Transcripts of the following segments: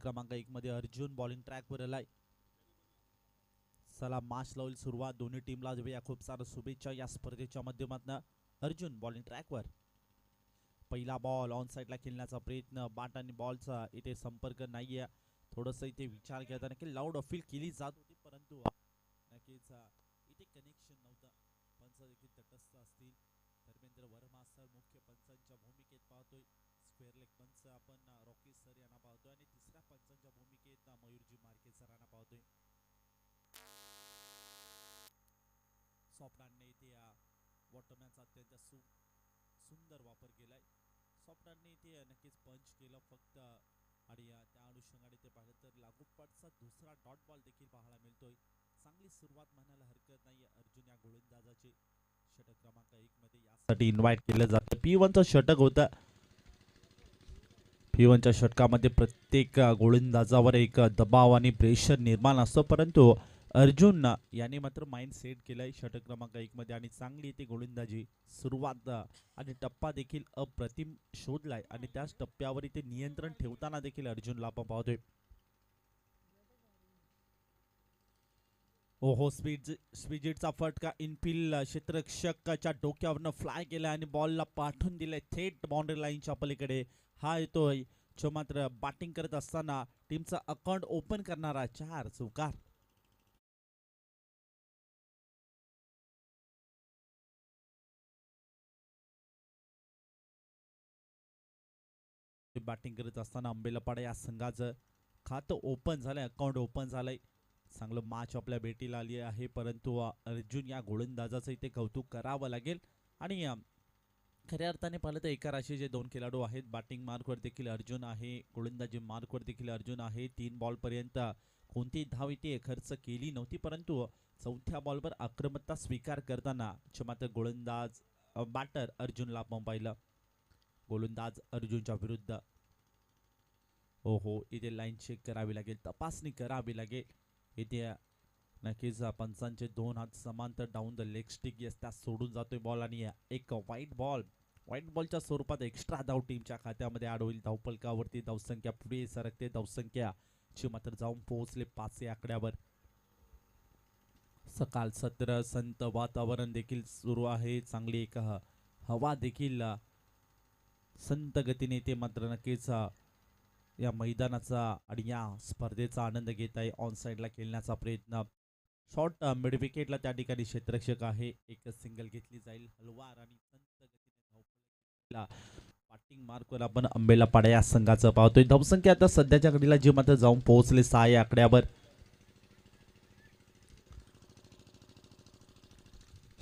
क्रमांक 1 मध्ये अर्जुन बॉलिंग ट्रॅकवर आलाय. चला मॅच लावली सुरुवात. दोन्ही टीमला देऊया खूप साऱ्या शुभेच्छा या स्पर्धेच्या माध्यमातून. अर्जुन बॉलिंग ट्रॅकवर. पहिला बॉल ऑन साइडला खेळण्याचा प्रयत्न. बॅट आणि बॉलचा इथे संपर्क नाहीये. थोडंसं इथे विचार करताना की लाऊड अपील केली जात होती, परंतु नक्कीच इथे कनेक्शन नव्हतं. पंच देखील तटस्थ असतील. धर्मेंद्र वर्मा सर मुख्य पंचांच्या भूमिकेत पाहतोय. स्क्वेअर लेग पंच आपण रॉकी सर यांना पाहतोय आणि तिसऱ्या पंचांच्या भूमिकेत मयूरजी मार्के सरांना पाहतोय. सॉफ्टहँडने इथे वॉटरमॅनचा अत्यंत सुंदर वापर केलाय. सॉफ्टहँडने इथे नक्कीच पंच केलं फक्त, आणि त्या अनुषंगाने ते पाहिलं तर लागोपाठचा दुसरा डॉट बॉल देखील पाहायला मिळतोय. चांगली सुरुवात म्हणायला हरकत नाही. अर्जुन या गोलंदाजाचे षटक क्रमांक 1 मध्ये यासाठी इन्व्हाइट केलं जातं. P1चं षटक होतं. P1च्या षटकामध्ये प्रत्येक गोलंदाजावर एक दबाव आणि प्रेशर निर्माण असतो, परंतु अर्जुन याने मात्र माइंड सेट केलाय षटक क्रमांक 1 मध्ये आणि चांगली ती गोलंदाजी सुरुवात आणि टप्पा देखील अप्रतिम शोधलाय आणि त्याच टप्प्यावर इथे नियंत्रण ठेवताना देखील अर्जुनला आपण पाहतोय. ओहो, स्विजिटचा फटका इनफिल्ड क्षेत्ररक्षकाच्या डोक्यावरनं फ्लाय केला आणि बॉलला पाठवून दिले थेट बाउंड्री लाईनच्या पलीकडे. हा येतोय जो मात्र बॅटिंग करत असताना टीमचा अकाउंट ओपन करणारा 4 चौकार. बॅटिंग करत असताना अंबेलपाडा या संघाचं खातं ओपन झालंय, अकाउंट ओपन झालंय. चांगलं मॅच आपल्या भेटीला आली आहे, परंतु अर्जुन या गोलंदाजाचं इथे कौतुक करावं लागेल. आणि खऱ्या अर्थाने पाहिलं तर एका राशीचे 2 खेळाडू आहेत. बॅटिंग मार्कवर देखील अर्जुन आहे, गोलंदाजी मार्कवर देखील अर्जुन आहे. 3 बॉलपर्यंत कोणतीही धाव इथे खर्च केली नव्हती, परंतु चौथ्या बॉलवर आक्रमकता स्वीकार करताना मात्र गोलंदाज बॅटर अर्जुनला आपण पाहिलं. गोलंदाज अर्जुनच्या विरुद्ध. ओहो, इथे लाईन चेक करावी लागेल, तपासणी करावी लागेल. इथे नक्कीच पंचांचे 2 हात समांतर डाऊन द लेग स्टिक त्या सोडून जातोय बॉल आणि एक व्हाईट बॉलच्या स्वरूपात एक्स्ट्रा धाव टीमच्या खात्यामध्ये ऍड होईल. धावफलकावरती धावसंख्या पुढे सरकते. धावसंख्या ची मात्र जाऊन पोहोचले 5 या आकड्यावर. सकाळ सत्र संत वातावरण देखील सुरू आहे. चांगली एक हवा देखील संत गतीने ते मात्र नक्कीच या मैदानाचा आणि या स्पर्धेचा आनंद घेत आहे. ऑन साइडला खेळण्याचा प्रयत्न. शॉर्ट मिड विकेटला त्या ठिकाणी क्षेत्ररक्षक आहे. एक सिंगल घेतली जाईल. हलवार आणि संत गतीने बॅटिंग मार्कवर आपण अंबेलपाडा या संघाचं पाहतोय. धावसंख्या आता सध्याच्या घडीला जी मात्र जाऊन पोहोचले 6 या आकड्यावर.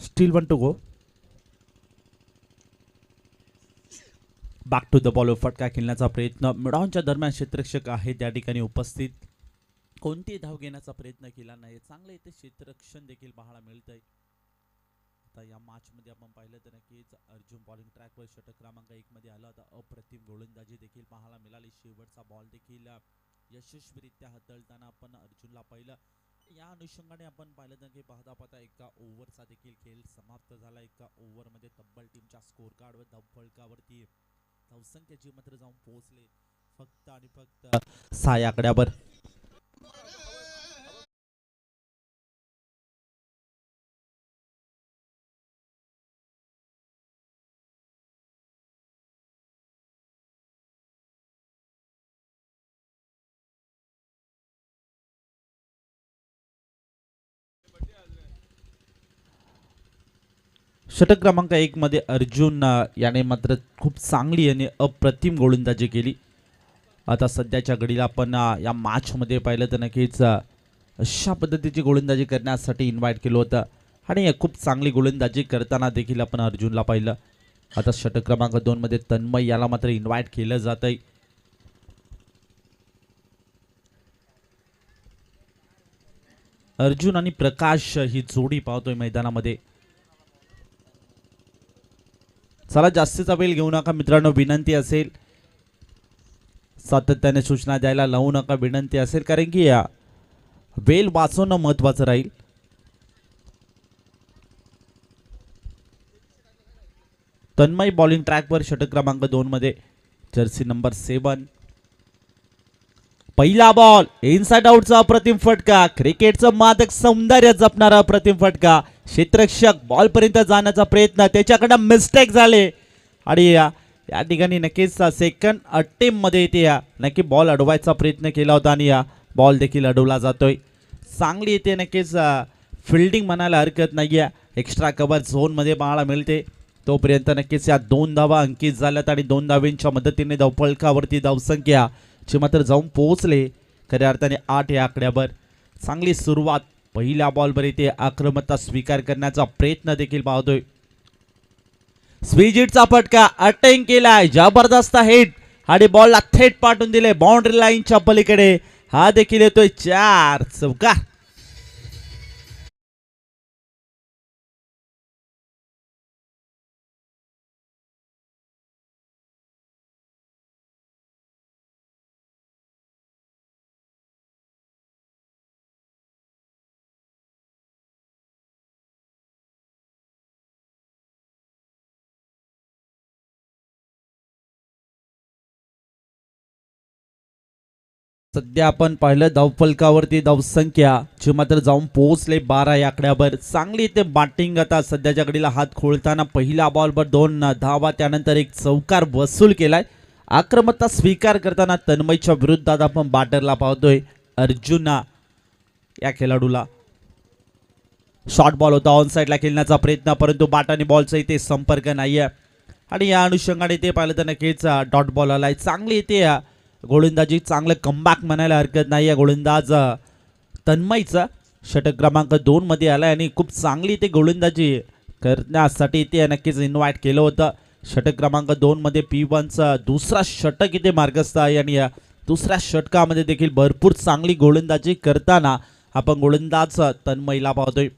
Still 1 to go. Back to the ball. फटका खेळण्याचा प्रयत्न. मिडॉनच्या दरम्यान क्षेत्ररक्षक आहे त्या ठिकाणी उपस्थित. कोणती धाव घेण्याचा प्रयत्न केला नाही. चांगले इथे क्षेत्ररक्षण देखील पाहायला मिळतंय. आता या मॅच मध्ये आपण पाहिलं तर नक्कीच अर्जुन बॉलिंग ट्रॅकवर षटक क्रमांक 1 मध्ये आला होता. अप्रतिम गोलंदाजी देखील पाहायला मिळाली. शेवटचा बॉल देखील यशस्वीरित्या हाताळताना आपण अर्जुनला पाहिलं. या अनुषंगाने आपण पाहिलं तर की पाहता एका ओव्हरचा देखील खेळ समाप्त झाला. एका ओव्हरमध्ये तब्बल टीमच्या स्कोर कार्डवर धावफलकावरती धावसंख्येची मात्र जाऊन पोहोचले फक्त आणि फक्त 6 आकड्यावर. षटक क्रमांक 1 मध्ये अर्जुन याने मात्र खूप चांगली आणि अप्रतिम गोलंदाजी केली. आता सध्याच्या घडीला आपण या मॅच मध्ये पाहिलं तर नक्कीच अशा पद्धतीची गोलंदाजी करण्यासाठी इन्व्हाइट केलं होतं आणि खूप चांगली गोलंदाजी करताना देखील आपण अर्जुनला पाहिलं. आता षटक क्रमांक 2 मध्ये तन्मय याला मात्र इन्व्हाइट केलं जात आहे. अर्जुन आणि प्रकाश ही जोडी पाहतोय मैदानामध्ये. चला जास्तीचा वेळ घेऊ नका मित्रांनो, विनंती असेल सातत्याने सूचना द्यायला लावू नका, विनंती असेल, कारण की वेळ वाचवणं महत्वाचं राहील. तन्मय बॉलिंग ट्रॅकवर षटक क्रमांक 2 मध्ये जर्सी नंबर 7. पहिला बॉल इनसाइड आउटचा अप्रतिम फटका, क्रिकेटचं मादक सौंदर्य जपणारा अप्रतिम फटका. क्षेत्ररक्षक बॉल पर्यंत जाण्याचा प्रयत्न, त्याच्याकडे मिस्टेक झाले आणि या ठिकाणी नक्कीच सेकंड अटेम्प्ट मध्ये इथे नक्की बॉल अडवायचा प्रयत्न केला होता आणि बॉल देखील अडवला जातोय. चांगली इथे नक्कीच फिल्डिंग म्हणायला हरकत नाहीये. एक्स्ट्रा कव्हर झोन मध्ये पाहायला मिळते. तोपर्यंत नक्कीच या 2 धावा अंकित झाल्यात आणि 2 धावींच्या मदतीने धावफलकावरती धावसंख्या ची मात्र जाऊन पोहोचले खऱ्या अर्थाने 8 या आकड्यावर. चांगली सुरुवात पहिल्या बॉलवर इथे आक्रमकता स्वीकार करण्याचा प्रयत्न देखील पाहतोय. स्वीजिटचा फटका अटेंग केलाय, जबरदस्त हिट आणि बॉलला थेट पाठवून दिले बाउंड्री लाईनच्या पलीकडे. हा देखील येतोय 4 चौकार. सध्या आपण पाहिलं धावफलकावरती धावसंख्या जी मात्र जाऊन पोहोचले 12 या आकड्यावर. चांगली इथे बॅटिंग आता सध्याच्या घडीला हात खोलताना पहिल्या बॉलवर 2 धावा, त्यानंतर एक चौकार वसूल केलाय. आक्रमकता स्वीकार करताना तन्मयच्या विरुद्धात आपण बॅटरला पाहतोय अर्जुना या खेळाडूला. शॉर्ट बॉल होता, ऑन साईडला खेळण्याचा प्रयत्न, परंतु बाटाने बॉलचा इथे संपर्क नाहीये आणि या अनुषंगाने ते पाहिलं तर नक्कीच डॉट बॉल आलाय. चांगली इथे गोलंदाजी, चांगलं कमबॅक म्हणायला हरकत नाही. गोलंदाज तन्मयचा षटक क्रमांक 2 मध्ये आलाय आणि खूप चांगली इथे गोलंदाजी करण्यासाठी इथे नक्कीच इन्व्हाइट केलं होतं. षटक क्रमांक 2 मध्ये P1चा दुसरा षटक इथे मार्गस्थ आहे आणि या दुसऱ्या षटकामध्ये देखील भरपूर चांगली गोलंदाजी करताना आपण गोलंदाज तन्मयला पाहतोय.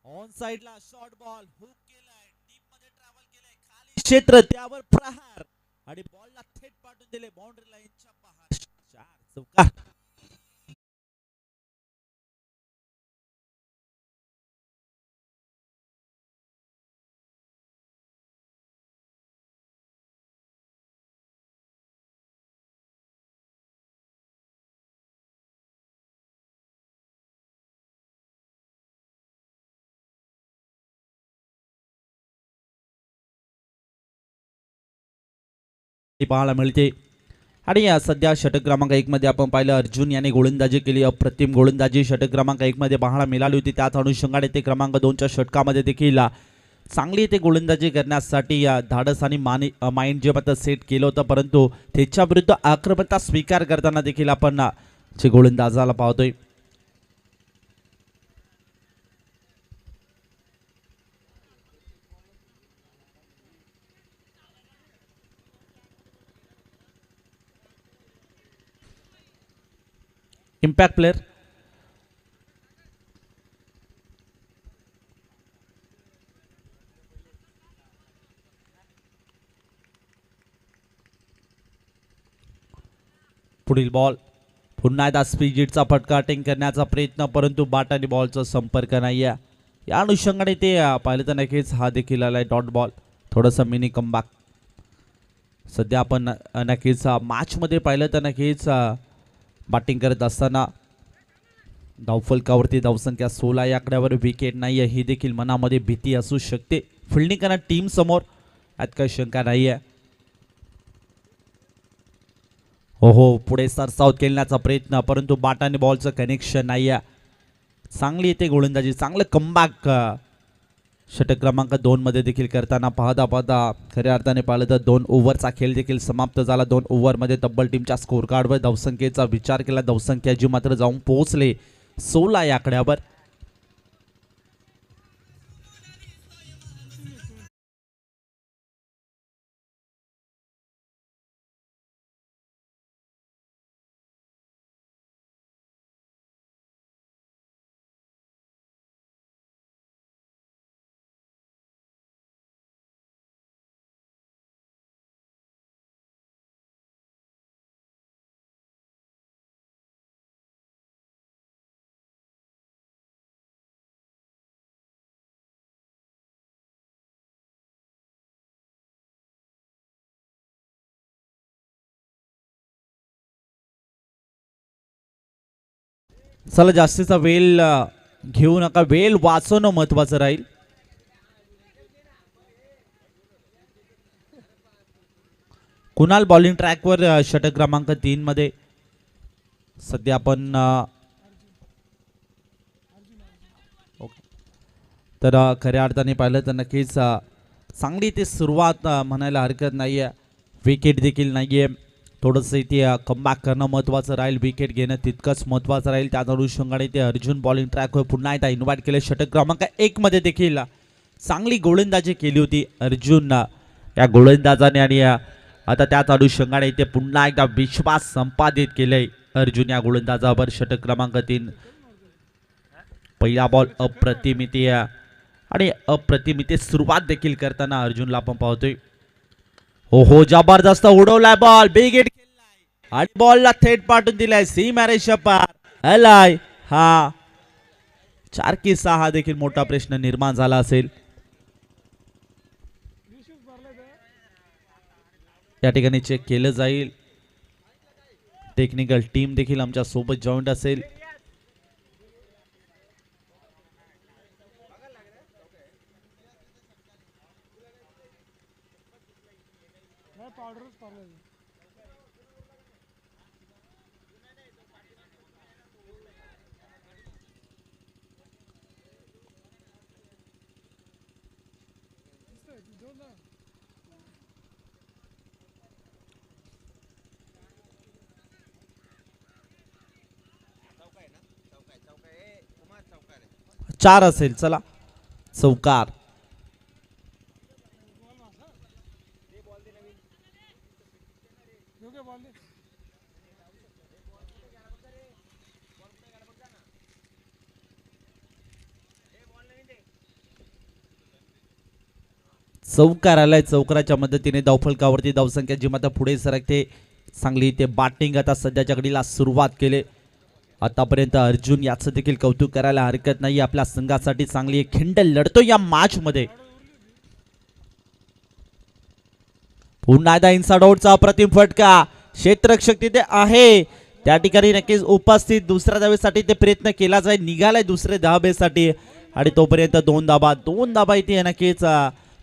ऑन साइडला शॉर्ट बॉल हुक केलाय, डीप मध्ये ट्रॅव्हल केलाय, खाली क्षेत्र, त्यावर प्रहार आणि बॉलला थेट पाठवून दिले बाउंड्री लाईनच्या बाहेर. 4 चौकार. पाहायला मिळते आणि सध्या षटक क्रमांक 1 मध्ये आपण पाहिलं अर्जुन याने गोलंदाजी केली. अप्रतिम गोलंदाजी षटक क्रमांक 1 मध्ये पाहायला मिळाली होती. त्याच अनुषंगाने ते क्रमांक 2च्या षटकामध्ये देखील चांगली ते गोलंदाजी करण्यासाठी धाडस आणि माइंड जे मात्र सेट केलं होतं, परंतु त्याच्या विरुद्ध आक्रमकता स्वीकार करताना देखील आपण जे गोलंदाजाला पाहतोय. इम्पॅक्ट प्लेयर पुढील बॉल पुन्हा एकदा स्पीजिटचा फटका अटेंग करण्याचा प्रयत्न, परंतु बाट आणि बॉलचा संपर्क नाही आहे. या अनुषंगाने ते पाहिलं तर नक्कीच हा देखील आलाय डॉट बॉल. थोडंसं मिनी कमबॅक सध्या आपण नक्कीच मॅचमध्ये पाहिलं तर नक्कीच बॅटिंग करत असताना धावफलकावरती धावसंख्या 16 या आकड्यावर विकेट नाही आहे, ही देखील मनामध्ये भीती असू शकते फिल्डिंग करणं टीम समोर, यात काही शंका नाही आहे. हो पुढे सरसावत खेळण्याचा प्रयत्न, परंतु बॅट आणि बॉलचं कनेक्शन नाही आहे. चांगली इथे गोलंदाजी, चांगलं कमबॅक षटक क्रमांक 2 मध्ये देखील करताना पाहता खऱ्या अर्थाने पाहिलं तर 2 ओव्हरचा खेळ देखील समाप्त झाला. 2 ओव्हरमध्ये तब्बल टीमच्या स्कोर कार्डवर धावसंख्येचा विचार केला, धावसंख्या जी मात्र जाऊन पोहोचले 16 या आकड्यावर. चला जास्तीचा वेळ घेऊ नका, वेळ वाचवणं महत्वाचं राहील. कुणाल बॉलिंग ट्रॅकवर षटक क्रमांक 3 मध्ये सध्या आपण तर खऱ्या अर्थाने पाहिलं तर नक्कीच चांगली ती सुरुवात म्हणायला हरकत नाहीये. विकेट देखील नाहीये, थोडंसं इथे कमबॅक करणं महत्त्वाचं राहील, विकेट घेणं तितकंच महत्त्वाचं राहील. त्याच अनुषंगाने ते अर्जुन बॉलिंग ट्रॅकवर पुन्हा एकदा इन्व्हाइट केले. षटक क्रमांक 1 मध्ये देखील चांगली गोलंदाजी केली होती अर्जुन या गोलंदाजाने, आणि आता त्याच अनुषंगाने इथे पुन्हा एकदा विश्वास संपादित केले अर्जुन या गोलंदाजावर. षटक क्रमांक 3, पहिला बॉल अप्रतिमितीय आणि अप्रतिमितीय सुरुवात देखील करताना अर्जुनला आपण पाहतोय. हो हो, जबरदस्त उडवलाय बॉल, बिग हिट केलाय आणि बॉलला थेट पाठवून दिलाय सीमा रेषा पार. आलाय हा 4 की 6 हा देखील मोठा प्रश्न निर्माण झाला असेल. या ठिकाणी चेक केलं जाईल. टेक्निकल टीम देखील आमच्या सोबत जॉईंट असेल. चार असेल, चला चौकार. चौकार आलाय. चौकाराच्या मदतीने धावफलकावरती धावसंख्या जी मात्र पुढे सरकते. चांगली ते बॅटिंग आता सध्याच्या घडीला सुरुवात केले. आतापर्यंत अर्जुन याचं देखील कौतुक करायला हरकत नाही. आपल्या संघासाठी चांगली एक खिंड लढतो या मॅच मध्ये. पुन्हा एकदा इनसाइड आउटचा अप्रतिम फटका. क्षेत्ररक्षक तिथे आहे, त्या ठिकाणी नक्कीच उपस्थित. दुसऱ्या धावेसाठी ते प्रयत्न केला जाईल, निघालाय दुसरे धावेसाठी, आणि तोपर्यंत दोन धाबा इथे नक्कीच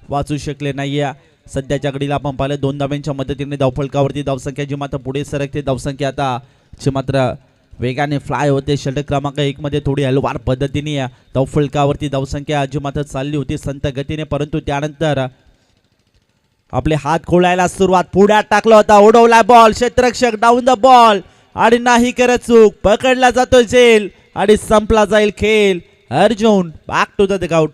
वाचू शकले नाहीये. सध्याच्या घडीला आपण पाहिलं 2 धाब्यांच्या मदतीने धावफलकावरती धावसंख्या जी मात्र पुढे सरकते. धावसंख्या आता जी मात्र वेगाने फ्लाय होते. षटक क्रमांक 1 मध्ये थोडी हलवार पद्धतीने धावफलकावरती धावसंख्या जी मात्र चालली होती संत गतीने, परंतु त्यानंतर आपले हात खोलायला सुरुवात. पुढ्यात टाकला होता, उडवला बॉल, क्षेत्ररक्षक डाऊन द बॉल आणि नाही करत चूक. पकडला जातो झेल आणि संपला जाईल खेळ. Arjun back to the dugout.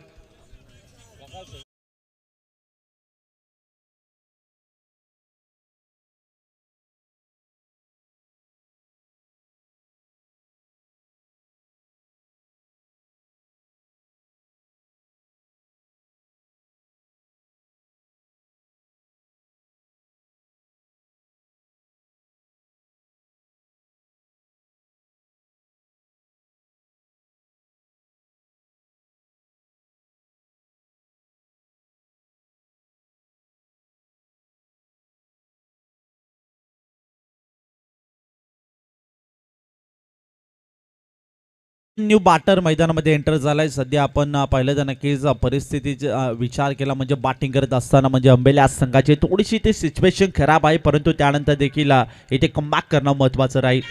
New batter मैदानामध्ये एंटर झालाय. सध्या आपण पाहिलं तर नक्कीच परिस्थितीचा विचार केला म्हणजे बॅटिंग करत असताना म्हणजे अंबेला संघाची थोडीशी ते सिच्युएशन खराब आहे, परंतु त्यानंतर देखील इथे कमबॅक करणं महत्वाचं राहील.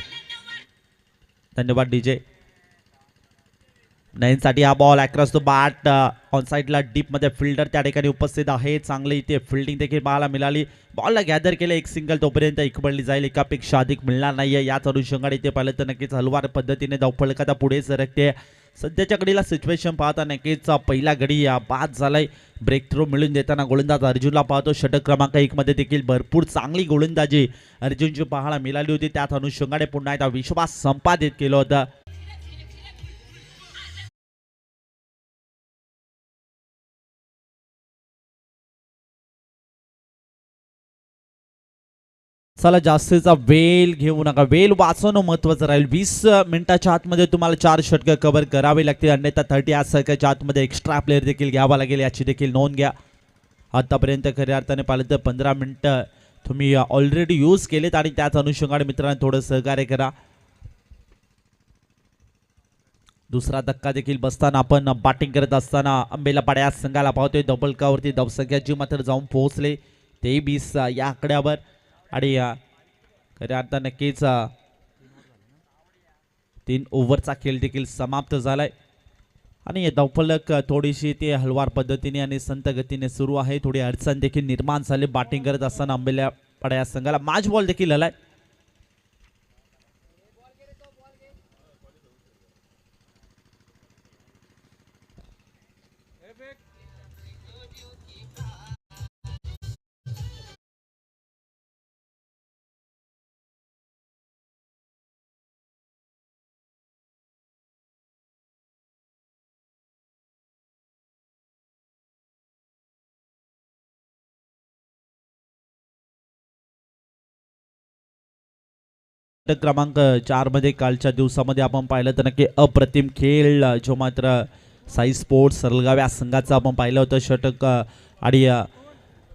धन्यवाद डीजे. नाईनसाठी हा ball across the bat on साईडला डीप मध्ये फिल्डर त्या ठिकाणी उपस्थित आहे. चांगली इथे फिल्डिंग देखील पाहायला मिळाली. बॉलला गॅदर केलं एक सिंगल, तोपर्यंत इकबडली जाईल, एकापेक्षा अधिक मिळणार नाहीये. याच अनुषंगाने इथे पाहिलं तर नक्कीच हलवार पद्धतीने धावफलक पुढे सरकते. सध्याच्या घडीला सिच्युएशन पाहता नक्कीच पहिला गडी बाद झालाय. ब्रेक थ्रो मिळून देताना गोलंदाज अर्जुनला पाहतो. षटक क्रमांक 1 मध्ये देखील भरपूर चांगली गोलंदाजी अर्जुनची पाहायला मिळाली होती. त्याच अनुषंगाने पुन्हा एकदा विश्वास संपादित केला होता. चला जास्तीचा वेळ घेऊ नका, वेळ वाचवणं महत्वाचं राहील. 20 मिनिटाच्या आतमध्ये तुम्हाला 4 षटकं कव्हर करावे लागतील, अन्यथा 30 सेकंडच्या आतमध्ये एक्स्ट्रा प्लेयर देखील घ्यावा लागेल, याची देखील नोंद घ्या. आतापर्यंत खऱ्या अर्थाने पाहिलं तर 15 मिनिटं तुम्ही ऑलरेडी यूज केलेत आणि त्याच अनुषंगाने मित्रांनो थोडं सहकार्य करा. दुसरा धक्का देखील बसताना आपण बॅटिंग करत असताना अंबेला पाड्या संघाला पाहतोय दबलकावरती धावसंख्याची मात्र जाऊन पोहोचले 23 या आकड्यावर आणि खऱ्या अर्थ नक्कीच 3 ओव्हरचा खेळ देखील समाप्त झालाय आणि धावफलक थोडीशी ते हलवार पद्धतीने आणि संत गतीने सुरू आहे. थोडी अडचण देखील निर्माण झाली बॅटिंग करत असताना अंबेला पाड्या संघाला मॅच बॉल देखील आलाय. क्रमांक 4 मध्ये कालच्या दिवसामध्ये आपण पाहिलं तर नक्की अप्रतिम खेळ जो मात्र साई स्पोर्ट्स सरलगाव या संघाचा आपण पाहिलं होतं षटक आणि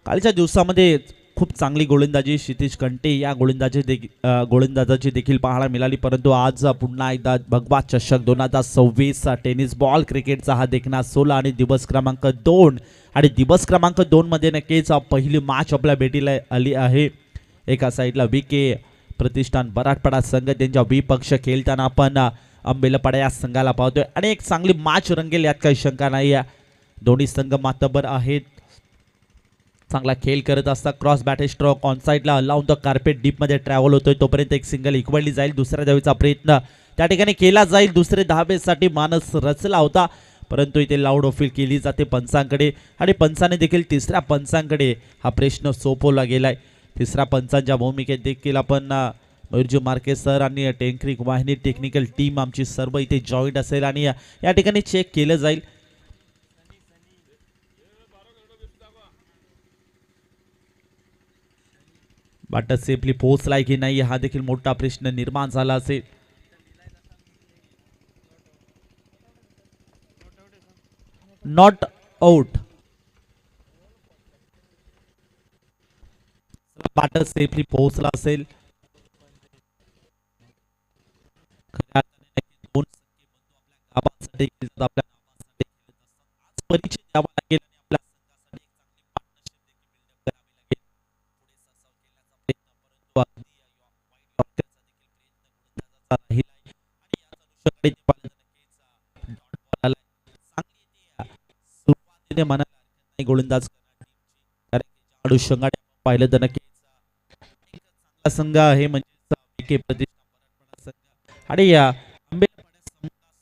कालच्या दिवसामध्ये खूप चांगली गोलंदाजी क्षितिज कंटे या गोलंदाजाची देखील पाहायला मिळाली. परंतु आज पुन्हा एकदा भगवा चषक 2026 टेनिस बॉल क्रिकेटचा हा देखणा 16 आणि दिवस क्रमांक 2 आणि दिवस क्रमांक 2 मध्ये नक्कीच पहिली मॅच आपल्या भेटीला आली आहे. एका साईडला विके प्रतिष्ठान बराटपाडा संघ त्यांच्या विपक्ष खेळताना आपण अंबेलपाडा या संघाला पाहतोय आणि एक चांगली मॅच रंगेल यात काही शंका नाही. दोन्ही संघ मातबर आहेत. चांगला खेळ करत असता क्रॉस बॅट स्ट्रोक ऑन साईडला लावून द कार्पेट डीप मध्ये ट्रॅव्हल होतोय तोपर्यंत एक सिंगल इक्वली जाईल. दुसऱ्या धावेचा प्रयत्न त्या ठिकाणी केला जाईल. दुसरे धावेसाठी मानस रचला होता परंतु इथे लाऊड ऑफिल केली जाते पंचांकडे आणि पंचाने देखील तिसऱ्या पंचांकडे हा प्रश्न सोपवला गेलाय. तिसऱ्या पंचांच्या भूमिकेत देखील आपण मयूरजी मार्के सर आणि टेंकरी वाहिनी टेक्निकल टीम आमची सर्व इथे जॉईंट असेल आणि या ठिकाणी चेक केलं जाईल. बॅटर सेफली पोहोचलाय की नाही हा देखील मोठा प्रश्न निर्माण झाला असेल. Not out. बॅटर सेफली पोहोचला असेल. परिचय द्यावा लागेल गोलंदाज पाहिलं तर नक्की संघ आहे म्हणजे आणि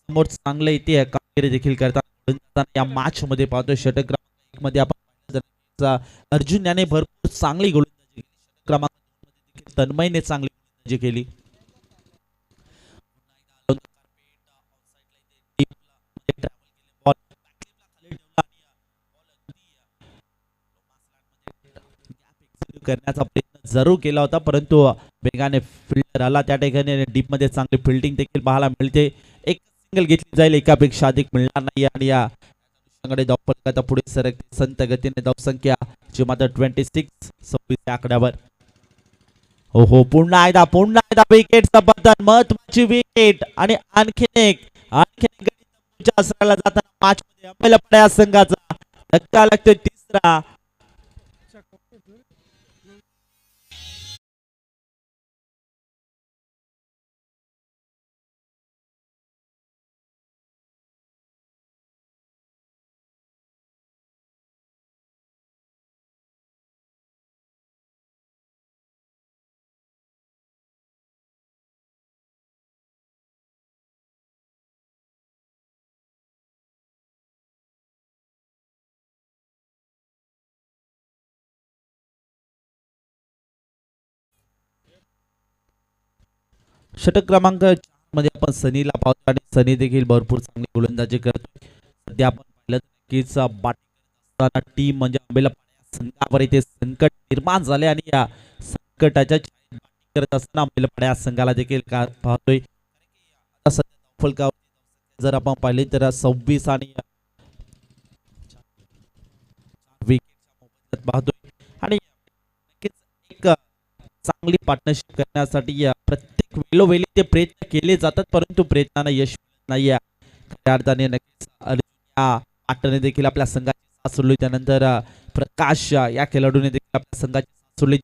समोर चांगलं इथे कामगिरी देखील करतात. या मॅच मध्ये पाहतो षटक क्रमांक 1 मध्ये आपण अर्जुन याने भरपूर चांगली गोलंदाजी क्रमांक तन्मयने चांगली गोलंदाजी केली. करण्याचा प्रयत्न जरूर केला होता परंतु वेगाने फिल्डर आला त्या ठिकाणी डीप मध्ये चांगली फिल्डिंग देखील पाहायला मिळते. एक सिंगल घेतली जाईल एकापेक्षा अधिक मिळणार नाही आणि या धावफलकात पुढे सरकते संत गतीने धावसंख्या जी मात्र 26 आकड्यावर. हो पुन्हा एकदा विकेटचा बदल महत्वाची विकेट आणि आणखीन एक जाताना मॅच मध्ये अंबेला संघाचा धक्का लागतोय तिसरा. षटक क्रमांक 4 मध्ये आपण सनीला पाहतो आणि सनी देखील भरपूर चांगली गोलंदाजी करतो. सध्या आपण पाहिलं कीच बॅटिंग टीम म्हणजे अंबेला संघावर इथे संकट निर्माण झाले आणि या संकटाच्या बॅटिंग करत असताना अंबेला पाड्या संघाला देखील पाहतोय जर आपण पाहिले तर 26 आणि विकेट पाहतोय आणि एक चांगली पार्टनरशिप करण्यासाठी प्रत्येक वेळोवेळी ते प्रयत्न केले जातात परंतु प्रयत्नांना यश नाही. खऱ्या अर्थाने नक्कीच अर्जुन या आटने देखील आपल्या संघाची साथ सोडली. त्यानंतर प्रकाश या खेळाडूने देखील आपल्या संघाची साथ सोडली.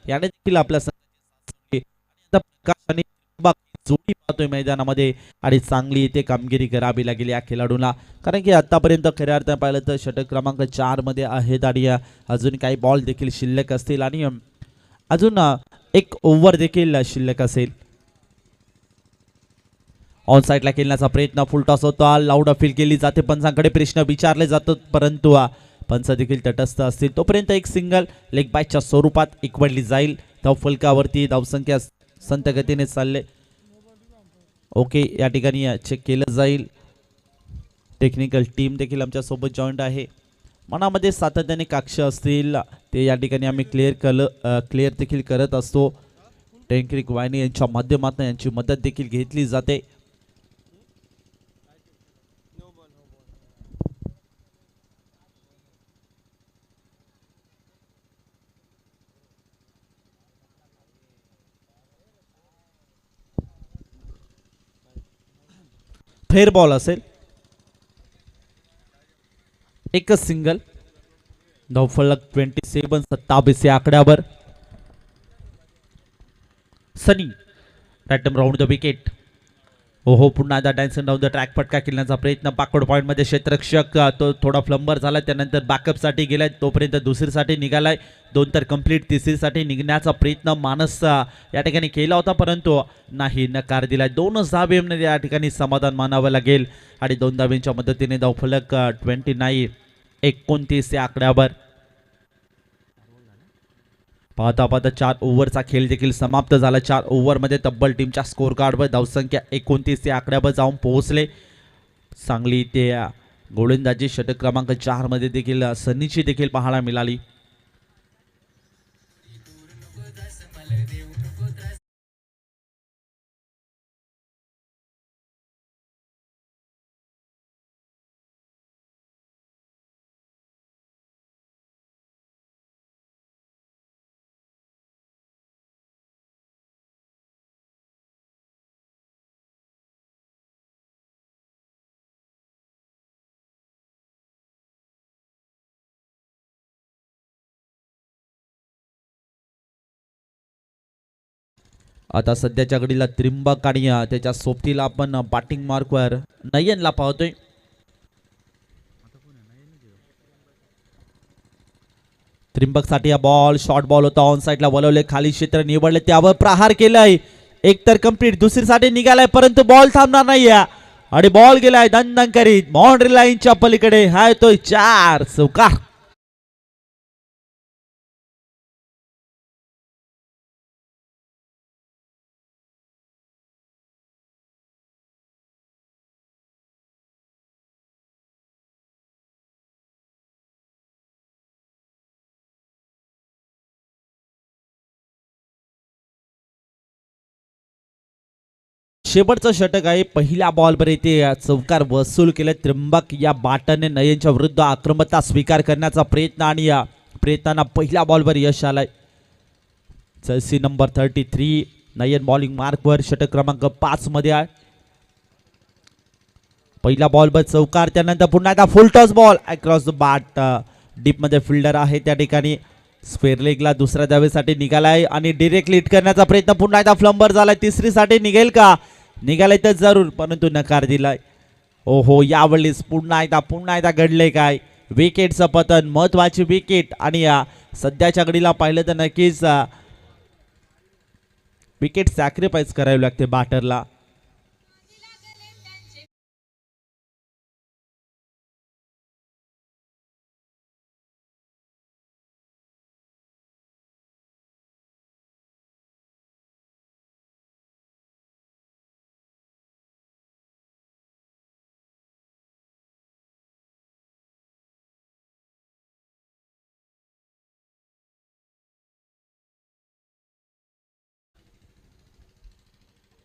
याने देखील आपल्या संघाची साथ सोडली. आता प्रकाश आणि जोडी पाहतोय मैदानामध्ये आणि चांगली इथे कामगिरी करावी लागेल या खेळाडूला, कारण की आतापर्यंत खऱ्या अर्थाने पाहिलं तर षटक क्रमांक 4 मध्ये आहेत आणि अजून काही बॉल देखील शिल्लक असतील आणि अजून एक ओव्हर देखील शिल्लक असेल. ऑन साईडला खेळण्याचा प्रयत्न, फुल टॉस होता, लाऊड अपील केली जाते, पंचांकडे प्रश्न विचारले जातात परंतु पंच देखील तटस्थ असतील. तोपर्यंत एक सिंगल लेग बायच्या स्वरूपात एकवडली जाईल. धावफलकावरती धावसंख्या संत गतीने चालले. ओके, या ठिकाणी चेक केलं जाईल. टेक्निकल टीम देखील आमच्या सोबत जॉईंट आहे. मनामध्ये सातत्याने काक्ष असतील ते या ठिकाणी आम्ही क्लिअर देखील करत असतो. टेक्निक वाहिनी यांच्या माध्यमातून यांची मदत देखील घेतली जाते. फेअर बॉल असेल. एकच सिंगल. धावफलक 27-27 या आकड्यावर. सनी रॅटम राऊंड द विकेट. ओहो, पुन्हा एकदा डान्सिंग डाऊन द ट्रॅक फटका खेळण्याचा प्रयत्न. बॅकवर्ड पॉईंट मध्ये क्षेत्ररक्षक तो थोडा फ्लंबर झाला, त्यानंतर बॅकअप साठी गेलाय, तोपर्यंत दुसरीसाठी निघालाय, 2 तर कंप्लीट. तिसरीसाठी निघण्याचा प्रयत्न मानस या ठिकाणी केला होता परंतु नाही, नकार दिलाय. 2 धाबे या ठिकाणी समाधान मानावं लागेल आणि 2 धाब्यांच्या मदतीने धावफलक 29-29 या आकड्यावर. पाहता पाहता 4 ओव्हरचा खेळ देखील समाप्त झाला. 4 ओव्हरमध्ये तब्बल टीमच्या स्कोर कार्डवर धावसंख्या 29 या आकड्यावर जाऊन पोहोचले. चांगली ते गोलंदाजी षटक क्रमांक 4 मध्ये देखील सनीची देखील पाहायला मिळाली. आता सध्याच्या घडीला त्रिंबक आणि त्याच्या सोबतीला आपण बॅटिंग मार्कवर नयनला पाहतोय. त्रिंबक साठी हा बॉल शॉर्ट बॉल होता. ऑन साईडला वळवले, खाली क्षेत्र निवडले, त्यावर प्रहार केलाय. एक तर कंप्लीट, दुसरीसाठी निघालाय परंतु बॉल थांबणार नाही आणि बॉल गेलाय दणदण करीत बाउंड्री लाईनच्या पलीकडे. हा येतोय 4 चौकार. शेवटचं षटक आहे. पहिल्या बॉलवर येते चौकार वसूल केले. त्रिंबक या बाटने नयनच्या विरुद्ध आक्रमकता स्वीकार करण्याचा प्रयत्न आणि या प्रयत्नांना पहिल्या बॉलवर यश आलाय. जर्सी नंबर 33 नयन बॉलिंग मार्कवर षटक क्रमांक 5 मध्ये आहे. पहिल्या बॉलवर चौकार, त्यानंतर पुन्हा एकदा फुल toss ball across the bat. Deep मध्ये फिल्डर आहे त्या ठिकाणी. स्क्वेअर लेगला दुसऱ्या धावेसाठी निघालाय आणि डिरेक्टली हिट करण्याचा प्रयत्न. पुन्हा एकदा फ्लंबर झालाय. तिसरीसाठी निघेल का? निघालाय तर जरूर परंतु नकार दिलाय. ओहो, यावेळेस पुन्हा एकदा घडले काय? विकेटचं पतन, महत्वाची विकेट आणि सध्याच्या घडीला पाहिलं तर नक्कीच विकेट सॅक्रिफाईस करावी लागते बॅटरला.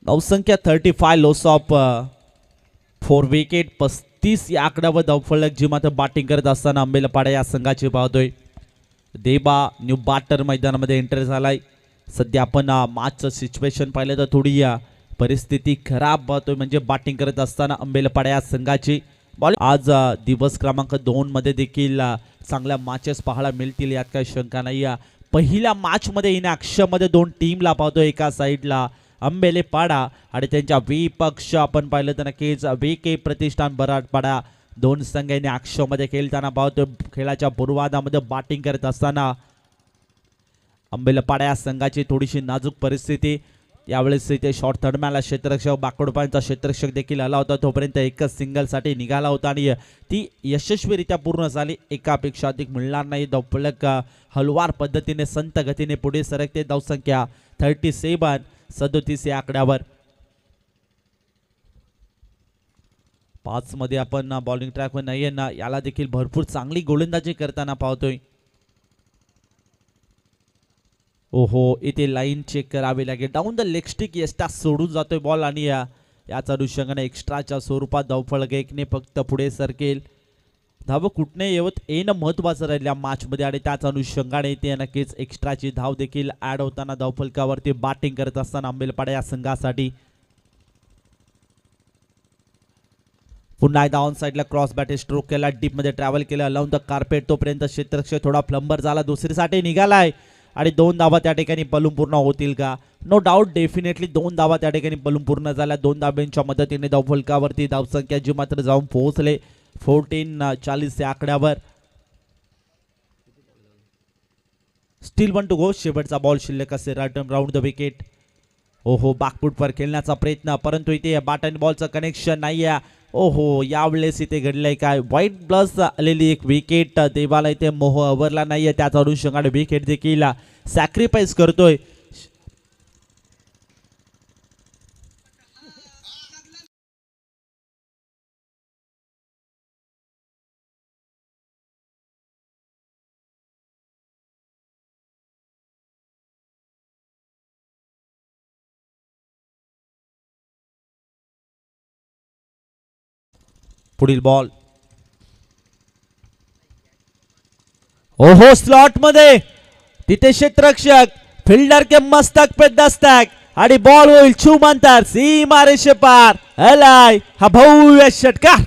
धावसंख्या 35, लॉस ऑफ 4 विकेट. 35 या आकड्यावर धावफलक जी मात्र बॅटिंग करत असताना आंबेलपाडा या संघाची पाहतोय. देबा न्यू बॅटर मैदानामध्ये एंटर झालाय. सध्या आपण मॅचचं सिच्युएशन पाहिलं तर थोडी परिस्थिती खराब पाहतोय म्हणजे बॅटिंग करत असताना अंबेलपाडा या संघाची बॉल आज दिवस क्रमांक 2 मध्ये देखील चांगल्या मॅचेस पाहायला मिळतील यात काही शंका नाही. पहिल्या मॅच मध्ये इनॅक्शन मध्ये दोन टीमला पाहतो. एका साईडला अंबेलेपाडा आणि त्यांच्या विपक्ष आपण पाहिलं तर नक्कीच VK प्रतिष्ठान बराडपाडा दोन संघांनी ॲक्शन मध्ये खेळताना पाहतो. खेळाच्या पूर्वार्धामध्ये बॅटिंग करत असताना अंबेलपाडा या संघाची थोडीशी नाजूक परिस्थिती. यावेळेस इथे शॉर्ट थर्डमॅनला क्षेत्ररक्षक बाकडोपांचा क्षेत्ररक्षक देखील आला होता. तोपर्यंत एकच सिंगलसाठी निघाला होता आणि ती यशस्वीरित्या पूर्ण झाली. एकापेक्षा अधिक मिळणार नाही. धावफलक हलवार पद्धतीने संत गतीने पुढे सरकते. धावसंख्या 37 या आकड्यावर. 5 मध्ये आपण बॉलिंग ट्रॅकवर नाहीये ना, याला देखील भरपूर चांगली गोलंदाजी करताना पाहतोय. ओहो, इथे लाईन चेक करावी लागेल. डाऊन द लेग स्टिक यष्टा सोडून जातोय बॉल आणि याच अनुषंगाने एक्स्ट्राच्या स्वरूपात धावफलक एकने फक्त पुढे सरकेल. धाव कुठने येणं महत्वाचं राहिलं या मॅचमध्ये आणि त्याच अनुषंगाने ते नक्कीच एक्स्ट्राची धाव देखील ऍड होताना धावफलकावरती बॅटिंग करत असताना अंबेलपाडा या संघासाठी पुन्हा एकदा ऑन साइडला क्रॉस बॅटे स्ट्रोक केला. डीप मध्ये ट्रॅव्हल केलं अलाउन द कार्पेट. तोपर्यंत क्षेत्ररक्षक थोडा प्लंबर झाला. दुसरीसाठी निघालाय आणि 2 धावा त्या ठिकाणी बलून पूर्ण होतील का? नो डाऊट डेफिनेटली 2 धावा त्या ठिकाणी बलून पूर्ण झाल्या. 2 धाब्यांच्या मदतीने धावफलकावरती धावसंख्या जी मात्र जाऊन पोहोचले 14-40 या आकड्यावर. स्टील 1 टू गो. शेवटचा बॉल शिल्लक असे. Round the wicket. ओहो, बॅकफुटवर खेळण्याचा प्रयत्न परंतु इथे बॅट अँड बॉलचं कनेक्शन नाही आहे. ओहो, यावेळेस इथे घडलंय काय? व्हाईट प्लस आलेली एक विकेट. देवाला इथे मोह अवरला नाहीये. त्याच अनुषंगाने विकेट देखील सॅक्रिफाईस करतोय. पुढील बॉल. ओहो, स्लॉट मध्ये तिथे क्षेत्ररक्षक फिल्डर के मस्तक पे दस्तक आणि बॉल होईल छूमंतर सीमा रेषे पार. अलाय हा भव्य षटकार.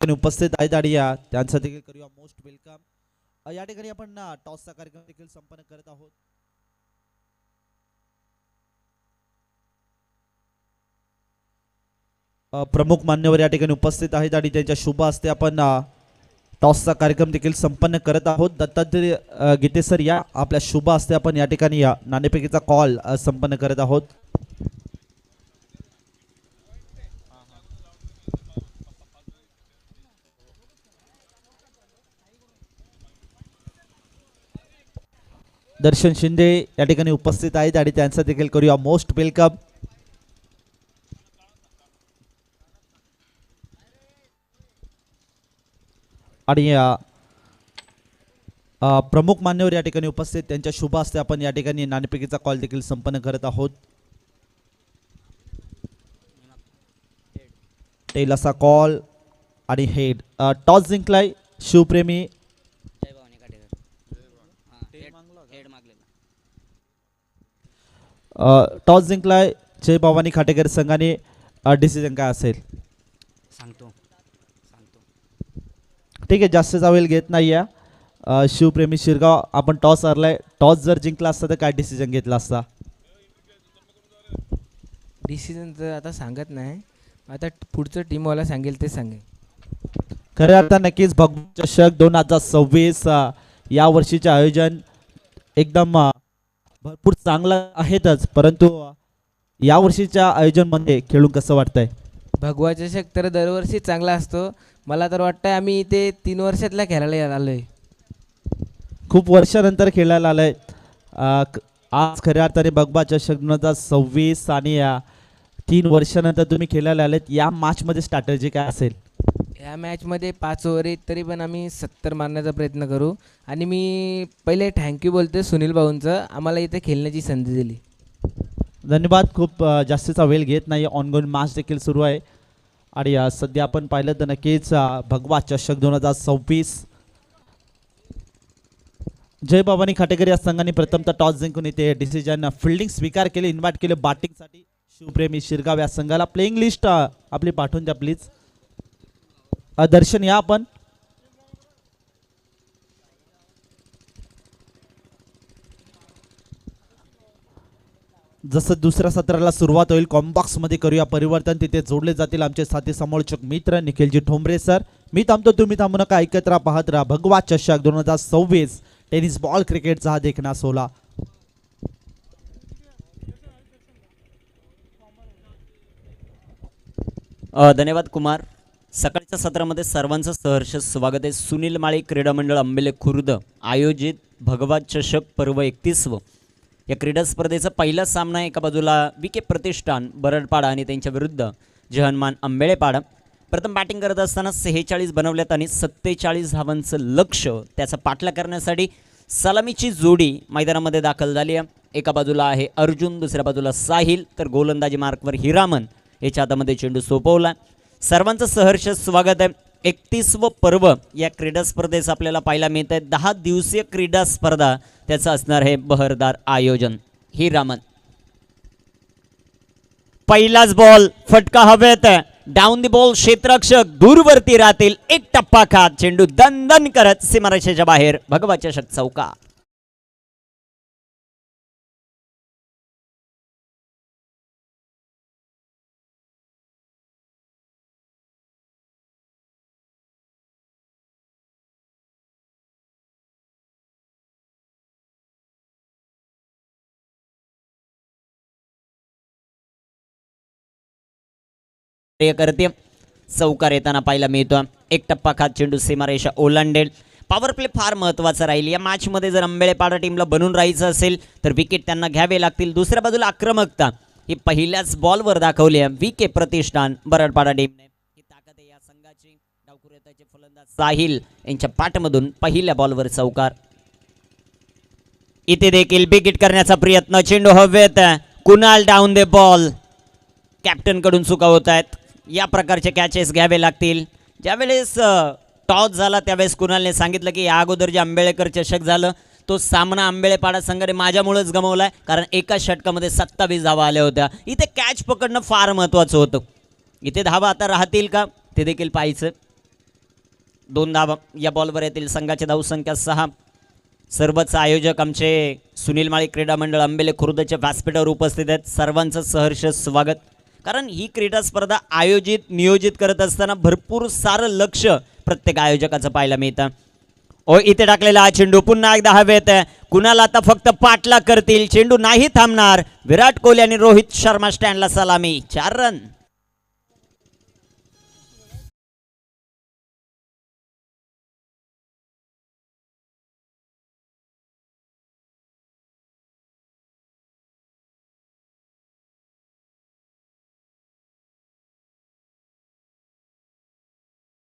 ठिकाणी उपस्थित आहेत आणि त्यांचं देखील करूया मोस्ट वेलकम। या ठिकाणी आपण टॉसचा कार्यक्रम देखील संपन्न करत आहोत। प्रमुख मान्यवर या ठिकाणी उपस्थित आहेत आणि त्यांच्या शुभ हस्ते आपण टॉसचा कार्यक्रम देखील संपन्न करत आहोत। दत्तात्रय गीते सर या आपल्या शुभ हस्ते आपण या ठिकाणी नाणेफेकीचा कॉल संपन्न करत आहोत। दर्शन शिंदे या ठिकाणी उपस्थित आहेत आणि त्यांचं देखील करूया मोस्ट वेलकम। आणि प्रमुख मान्यवर या ठिकाणी उपस्थित त्यांच्या शुभ हस्ते आपण या ठिकाणी नाणेफेकीचा कॉल देखील संपन्न करत आहोत। टेल असा कॉल आणि हेड टॉस जिंकलाय शिवप्रेमी टॉस जिंकलाय जय भवानी खाटेकर संघाने। डिसिजन काय असेल सांगतो ठीक आहे, जास्तचा वेळ घेत नाही आहे। शिवप्रेमी शिरगाव आपण टॉस हरलाय, टॉस जर जिंकला असता तर काय डिसिजन घेतला असता? डिसिजन तर आता सांगत नाही, आता पुढचं टीमवाला सांगेल ते सांगेल। खरं आता नक्कीच भगवा चषक 2026 या वर्षीचे आयोजन एकदम भरपूर चांगलं आहेतच, परंतु या वर्षीच्या आयोजनमध्ये खेळून कसं वाटतंय? भगवा चषक तर दरवर्षी चांगला असतो। मला तर वाटतंय आम्ही इथे 3 वर्षातला खेळायला आलोय, खूप वर्षानंतर खेळायला आलंय। आज खऱ्या अर्थाने भगवा चषक 2026 आणि 3 वर्षानंतर तुम्ही खेळायला आलेत। या मॅचमध्ये स्ट्रॅटेजी काय असेल? या मॅचमध्ये 5 ओव्हर आहेत तरी पण आम्ही 70 मारण्याचा प्रयत्न करू। आणि मी पहिले थँक्यू बोलते सुनील भाऊंचं, आम्हाला इथे खेळण्याची संधी दिली। धन्यवाद। खूप जास्तीचा वेळ घेत नाही, ऑनगोइंग मॅच देखील सुरू आहे आणि सध्या आपण पाहिलं तर नक्कीच भगवा चषक 2026 जय भवानी खाटेकर या संघाने प्रथमतः टॉस जिंकून इथे डिसिजन फिल्डिंग स्वीकार केले, इन्व्हाइट केले बॅटिंगसाठी शिवप्रेमी शिरगाव या संघाला। प्लेइंग लिस्ट आपली पाठवून द्या प्लीज। दर्शन या आपण जसं दुसऱ्या सत्राला सुरुवात होईल कॉम्बॉक्स मध्ये करूया परिवर्तन, तिथे जोडले जातील आमचे साथी समालोचक मित्र निखिलजी ठोंबरे सर। मी थांबतो, तुम्ही थांबू नका, ऐकत राहा, पाहत राहा भगवा चषक 2026 टेनिस बॉल क्रिकेटचा हा देखणा सोहळा। धन्यवाद कुमार। सकाळच्या सत्रामध्ये सर्वांचं सहर्ष स्वागत आहे। सुनील माळी क्रीडा मंडळ आंबेले खुर्द आयोजित भगवा चषक पर्व 31 या क्रीडा स्पर्धेचा पहिला सामना एका बाजूला विके प्रतिष्ठान बरडपाडा आणि त्यांच्या विरुद्ध जहनमान आंबेळेपाडा। प्रथम बॅटिंग करत असताना 46 बनवल्यात आणि 47 धावांचं लक्ष त्याचा पाठला करण्यासाठी सलामीची जोडी मैदानामध्ये दाखल झाली आहे। एका बाजूला आहे अर्जुन, दुसऱ्या बाजूला साहिल, तर गोलंदाजी मार्कवर हिरामन याच्या हातामध्ये चेंडू सोपवला। सर्वांचं सहर्ष स्वागत आहे। 31व पर्व या क्रीडा स्पर्धेचं आपल्याला पाहायला मिळत आहे। 10 दिवसीय क्रीडा स्पर्धा त्याचं असणार आहे बहरदार आयोजन। हिरामन पहिलाच बॉल फटका हवेत, डाऊन द बॉल, क्षेत्ररक्षक दूरवरती राहतील, एक टप्पा खात चेंडू दणदण करत सीमारेषेच्या बाहेर, भगवा चषक चौका। करते चौकार येताना पाहायला मिळतो, एक टप्पा खात चेंडू सीमारेषा ओलांडेल। पॉवर प्ले फार महत्त्वाचा राहील या मॅचमध्ये। जर आंबेळेपाडा टीमला बनून राहायचं असेल तर विकेट त्यांना घ्यावे लागतील। दुसऱ्या बाजूला आक्रमकता ही पहिल्याच बॉलवर दाखवली आहे विके प्रतिष्ठान बरडपाडा टीमने। ही ताकद आहे या संघाची। डावखुऱ्याचे फलंदाज साहिल यांच्या पाठमधून पहिल्या बॉलवर चौकार। इथे देखील विकेट करण्याचा प्रयत्न, चेंडू हवेत, Kunal down the ball, captain कडून चुका होत आहेत। या प्रकारचे कॅचेस घ्यावे लागतील। ज्यावेळेस टॉस झाला त्यावेळेस कुणालने सांगितलं की या अगोदर जे आंबेळकर चषक झालं तो सामना आंबेळेपाडा संघाने माझ्यामुळेच गमावलाय, कारण एका षटकामध्ये 27 धावा आल्या होत्या। इथे कॅच पकडणं फार महत्त्वाचं होतं। इथे धावा आता राहतील का ते देखील पाहायचं। 2 धावा या बॉलवर येतील. संघाची धावसंख्या 6. सर्वच आयोजक आमचे सुनील माळी क्रीडा मंडळ आंबेले खुर्दच्या व्यासपीठावर उपस्थित आहेत. सर्वांचं सहर्ष स्वागत. कारण ही क्रीडा स्पर्धा आयोजित नियोजित करत असताना भरपूर सारं लक्ष प्रत्येक आयोजकाचं पाहायला मिळतं. ओ इथे टाकलेला हा चेंडू पुन्हा एकदा हवेत. कुणाला आता फक्त पाठलाग करतील. चेंडू नाही थांबणार. विराट कोहली आणि रोहित शर्मा स्टँडला सलामी. 4 रन.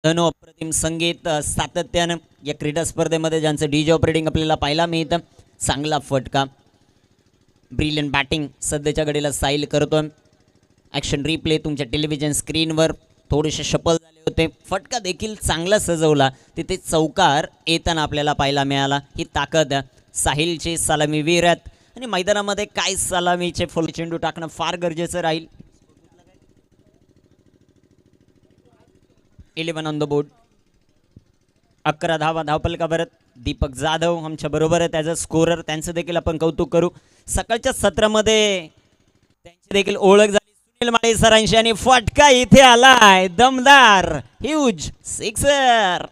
अप्रतिम संगीत सातत्यानं या क्रीडा स्पर्धेमध्ये ज्यांचं डीजे ऑपरेटिंग आपल्याला पाहायला मिळतं. चांगला फटका. ब्रिलियंट बॅटिंग सध्याच्या घडीला साईल करतोय. ॲक्शन रिप्ले तुमच्या टेलिव्हिजन स्क्रीनवर थोडेसे शफल झाले होते. फटका देखील चांगला सजवला. तिथे चौकार येताना आपल्याला पाहायला मिळाला. ही ताकद साहिलचे सलामीवीर आहेत आणि मैदानामध्ये काय सलामीचे फुल चेंडू टाकणं फार गरजेचं राहील. 11 ऑन द बोर्ड. 11 धावा धावपलकावर. दीपक जाधव आमच्या बरोबर आहे त्याचा स्कोरर. त्यांचं देखील आपण कौतुक करू. सकाळच्या सत्रामध्ये त्यांची देखील ओळख झाली सुनील माळी सरांशी आणि फटका इथे आलाय दमदार ह्यूज सिक्सर.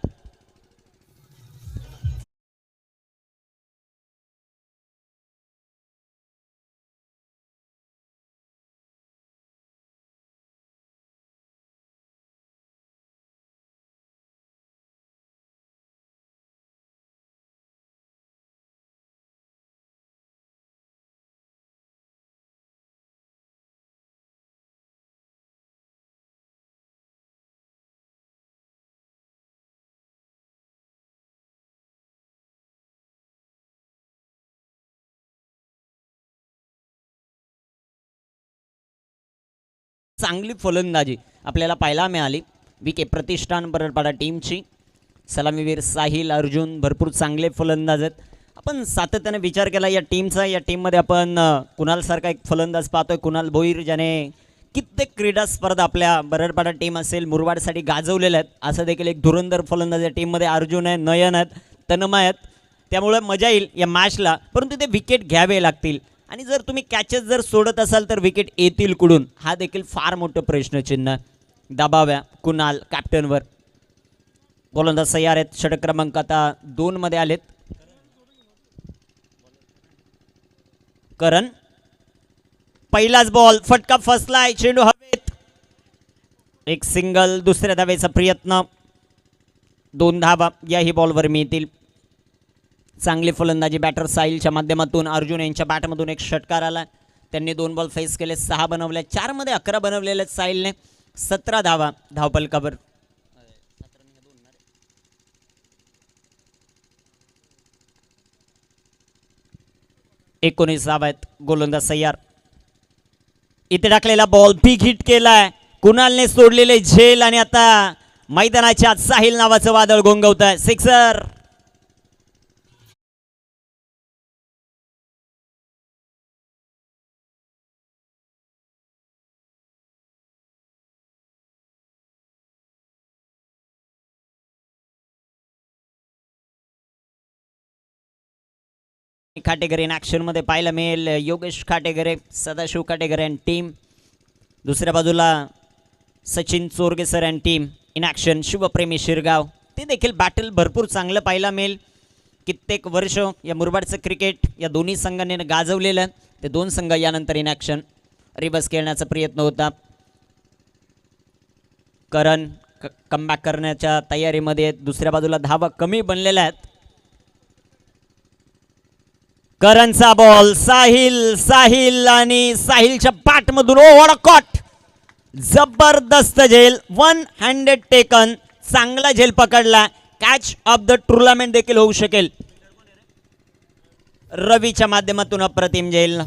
चांगली फलंदाजी आपल्याला पाहायला मिळाली. विके प्रतिष्ठान बरडपाडा टीमची. सलामीवीर साहिल अर्जुन भरपूर चांगले फलंदाज आहेत. आपण सातत्याने विचार केला या टीमचा. या टीममध्ये आपण कुणालसारखा एक फलंदाज पाहतोय. कुणाल भोईर ज्याने कित्येक क्रीडा स्पर्धा आपल्या बरडपाडा टीम असेल मुरबाडसाठी गाजवलेल्या आहेत. असं देखील एक धुरंधर फलंदाज या टीममध्ये अर्जुन आहे, नयन आहेत, तन्मय आहेत. त्यामुळे मजा येईल या मॅचला. परंतु ते विकेट घ्यावे लागतील आणि जर तुम्ही कॅचेस जर सोडत असाल तर विकेट येतील कुठून हा देखील फार मोठं प्रश्नचिन्ह. दबाव्या कुणाल कॅप्टनवर. गोलंदाज तयार आहेत. षटक क्रमांक आता 2 मध्ये आलेत. करण पहिलाच बॉल फटका फसलाय. चेंडू हवेत. एक सिंगल. दुसऱ्या धावेचा प्रयत्न. 2 धावा याही बॉलवर मिळतील. चांगली फलंदाजी बॅटर साहिलच्या माध्यमातून. अर्जुन यांच्या बॅटमधून एक षटकार आला. त्यांनी 2 बॉल फेस केले. 6 बनवले. 4 मध्ये 11 बनवलेले आहेत साहिलने. 17 धावा धावपलकावर. 19 धावा आहेत. गोलंदाज तयार. इथे टाकलेला बॉल बिग हिट केलाय. कुणालने सोडलेले झेल आणि आता मैदानाच्या आत साहिल नावाचं वादळ घोंगवत आहे. सिक्सर. खाटेकर इन ॲक्शन मध्ये पाहायला मिळेल. Yogesh Khatekare, Sadashiv Khatekar and team. दुसऱ्या बाजूला Sachin Chorge sir and team in action. Shivpremi Shirgaon. ते देखील बॅटल भरपूर चांगलं पाहायला मिळेल. कित्येक वर्ष या मुरबाडचं क्रिकेट या दोन्ही संघांनी गाजवलेलं. ते 2 संघ यानंतर इन ॲक्शन. रिवर्स खेळण्याचा प्रयत्न होता. करण कमबॅक करण्याच्या तयारीमध्ये. दुसऱ्या बाजूला धावा कमी बनलेल्या आहेत. करणचा बॉल. साहिल आणि साहिलच्या बॅटमधून ओव्हर कॉट. जबरदस्त झेल. 1 हँडेड टेकन. चांगला झेल पकडला. कॅच ऑफ द टुर्नामेंट देखील होऊ शकेल. रवीच्या माध्यमातून अप्रतिम झेल.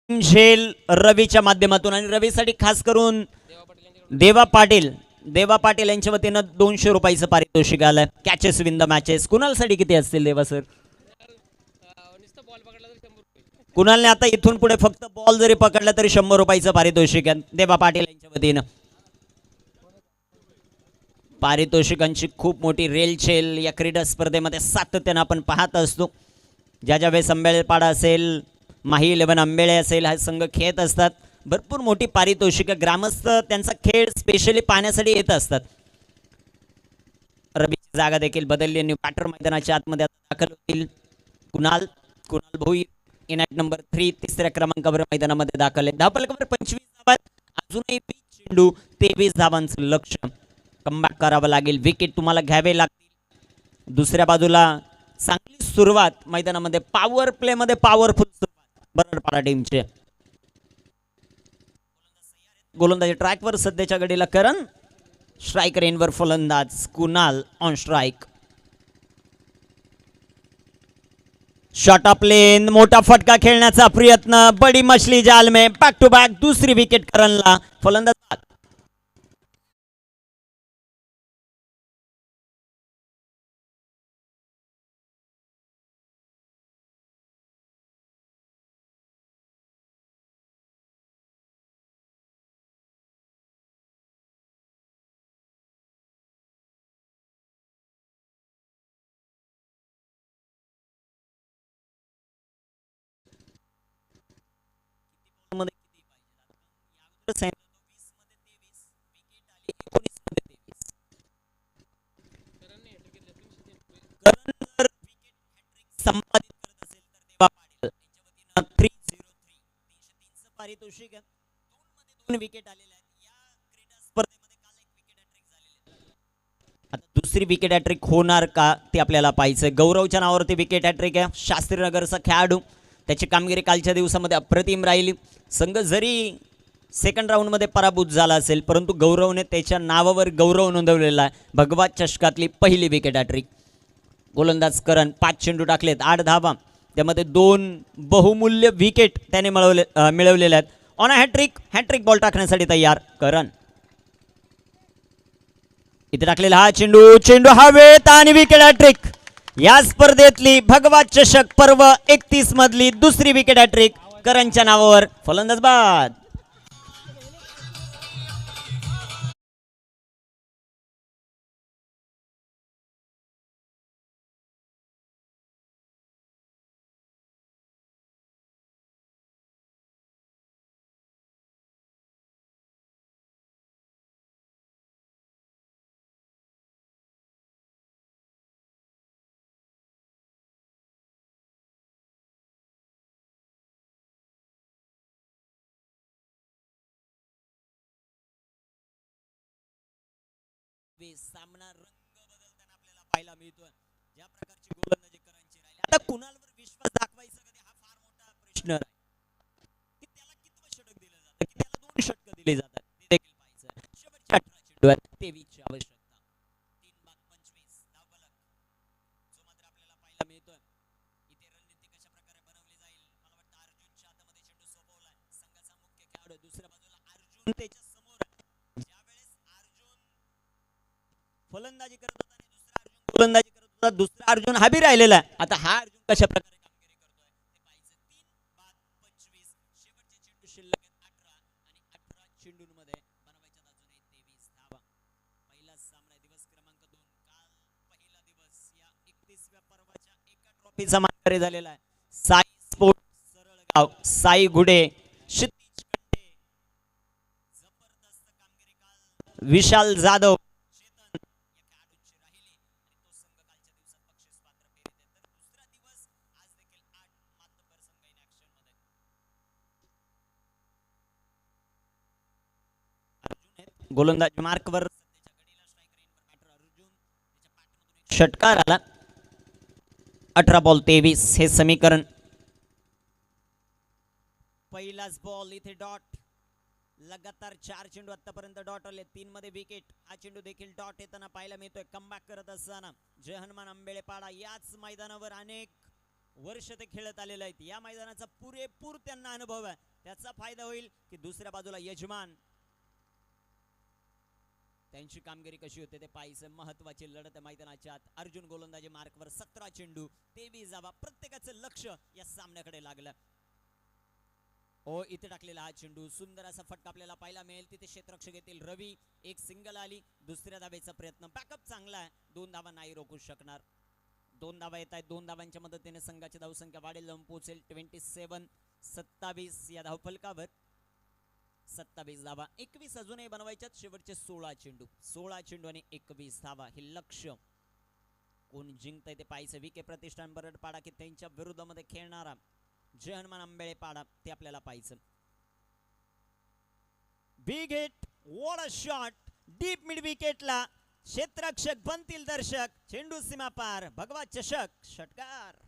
झेल रवीच्या माध्यमातून आणि रवीसाठी खास करून देवा पाटील यांच्या वतीनं 200 रुपयाचं पारितोषिक आलंय. Catches win the matches. कुणालसाठी किती असतील देवा सर? कुणालने आता इथून पुढे फक्त बॉल जरी पकडला तरी 100 रुपयाचं पारितोषिक आहे देवा पाटील यांच्या वतीनं. पारितोषिकांची खूप मोठी रेलचेल या क्रीडा स्पर्धेमध्ये सातत्यानं आपण पाहत असतो. ज्या वेळेस आंबेळेपाडा असेल, माही 11 आंबेळे असेल, हा संघ खेळत असतात. भरपूर मोठी पारितोषिक ग्रामस्थ त्यांचा खेळ स्पेशली पाहण्यासाठी येत असतात. रवीची जागा देखील बदलली. न्यू पॅटर मैदानाच्या आतमध्ये दाखल होतील. कुणाल भोई इनॅट नंबर 3 तिसऱ्या क्रमांकावर मैदानामध्ये दाखल आहे. धावफलकावर 25 धावा. अजूनही 20 चेंडू 23 धावांचं लक्ष. कमबॅक करावं लागेल. विकेट तुम्हाला घ्यावे लागतील. दुसऱ्या बाजूला चांगली सुरुवात मैदानामध्ये पॉवर प्ले मध्ये पॉवरफुल सुरुवात बरडपाडा टीमचे. गोलंदाजी ट्रॅकवर सध्याच्या घडीला करण. स्ट्रायकर एनवर फलंदाज Kunal on strike. Shot off लेन. मोठा फटका खेळण्याचा प्रयत्न. बडी मछली जाल में. बॅक टू बॅक दुसरी विकेट करणला. फलंदाज संपादित करत असेल तर देवा पाटील यांच्या वतीनं 303 पारितोषिक. 2 विकेट आलेल्या आहेत या क्रीडा स्पर्धेमध्ये. काल एक विकेट हॅट्रिक झालेली आहे. आता दुसरी विकेट हॅट्रिक होणार का ते आपल्याला पाहायचं. गौरवच्या नावावरती विकेट हॅट्रिक आहे. शास्त्रीनगरचा खेळाडू. त्याची कामगिरी कालच्या दिवसामध्ये अप्रतिम राहिली. संघ जरी सेकंड राऊंडमध्ये पराभूत झाला असेल परंतु गौरवने त्याच्या नावावर गौरव नोंदवलेला आहे. भगवा चषकातली पहिली विकेट हॅट्रिक. गोलंदाज करण 5 चेंडू टाकलेत 8 धावा. त्यामध्ये 2 बहुमूल्य विकेट त्याने मिळवलेल्या आहेत. ऑन अ हॅट्रिक बॉल टाकण्यासाठी तयार करण. इथे टाकलेला हा चेंडू हवेत आणि विकेट हॅट्रिक. या स्पर्धेतली भगवा चषक पर्व 31 मधली दुसरी विकेट हॅट्रिक करणच्या नावावर. फलंदाज बाद. सामना रंग बदलताना आपल्याला पाहायला मिळतोय. ज्या प्रकारची गोलंदाजी करायची राहिली. आता कुणालवर विश्वास दाखवायचा कधी हा फार मोठा प्रश्न आहे. की त्याला किती षटक दिले जातात, की त्याला 2 षटक दिले जातात ते देखील पाहायचं. शेवटच्या 18 चेंडूवर 23 ची आवश्यकता. 3/25 धावफलक जो मात्र आपल्याला पाहायला मिळतोय. इथे रणनीती कशा प्रकारे बनवली जाईल. मला वाटतं अर्जुनच्या हातामध्ये चेंडू सोपवलाय. संघाचा मुख्य खेळाडू. दुसऱ्या बाजूला अर्जुन त्याच्या समोर आहे. फलंदाजी करत होता आणि दुसरा अर्जुन गोलंदाजी करत होता. दुसरा अर्जुन हा बी राहिलेला आहे. आता हा अर्जुन कशा प्रकारे कामगिरी करतोय ते पाहायचं. 3/25 शेवटचे चेंडू शिल्लक आहेत 18 आणि 18 चेंडूंमध्ये बनवायच्या अजूनही 23 धावा. पहिला सामना दिवस क्रमांक 2. काल पहिला दिवस या 31व्या पर्वाच्या एका ट्रॉफीचा मानकरी झालेला आहे. साई स्पोर्ट सरळगाव. साई घुडे, क्षितिज कंठे. जबरदस्त कामगिरी काल विशाल जाधव गोलंदाज मार्कवर. षटकार आला. 18 बॉल 23 हे समीकरण. पहिलाच बॉल इथे डॉट. लगातार 4 चेंडू आतापर्यंत डॉट आले. 3 मध्ये विकेट. हा चेंडू देखील डॉट येताना पाहायला मिळतोय. कमबॅक करत असताना जय हनुमान आंबेळेपाडा याच मैदानावर अनेक वर्ष ते खेळत आलेले आहेत. या मैदानाचा पुरेपूर त्यांना अनुभव आहे. त्याचा फायदा होईल की दुसऱ्या बाजूला यजमान त्यांची कामगिरी कशी होते ते पाहायचं. महत्वाची लढत मैदानाच्या आत. अर्जुन गोलंदाजी मार्कवर 17 चेंडू 23 धावा. प्रत्येकाचं लक्ष या सामन्याकडे लागलं. ओ इथे टाकलेला हा चेंडू सुंदर असा फटका आपल्याला पाहायला मिळेल. तिथे क्षेत्ररक्षक येतील रवी. एक सिंगल आली. दुसऱ्या धावेचा प्रयत्न. बॅकअप चांगला आहे. 2 धावा नाही रोखू शकणार. 2 धावा येत आहेत. 2 धावांच्या मदतीने संघाची धावसंख्या वाढेल, जाऊन पोहोचेल 27 या धावफलकावर. 27 धावा. 21 अजूनही बनवायच्यात. शेवटचे 16 चेंडू आणि 21 धावा. हे लक्ष कोण जिंकतंय ते पाहायचं. विके प्रतिष्ठान बरडपाडा की त्यांच्या विरोधामध्ये खेळणारा जय हनुमान आंबेळे पाडा ते आपल्याला पाहायचं. Big hit. What a shot. Deep mid विकेटला क्षेत्ररक्षक बनतील दर्शक. चेंडू सीमा पार. भगवा चषक षटकार.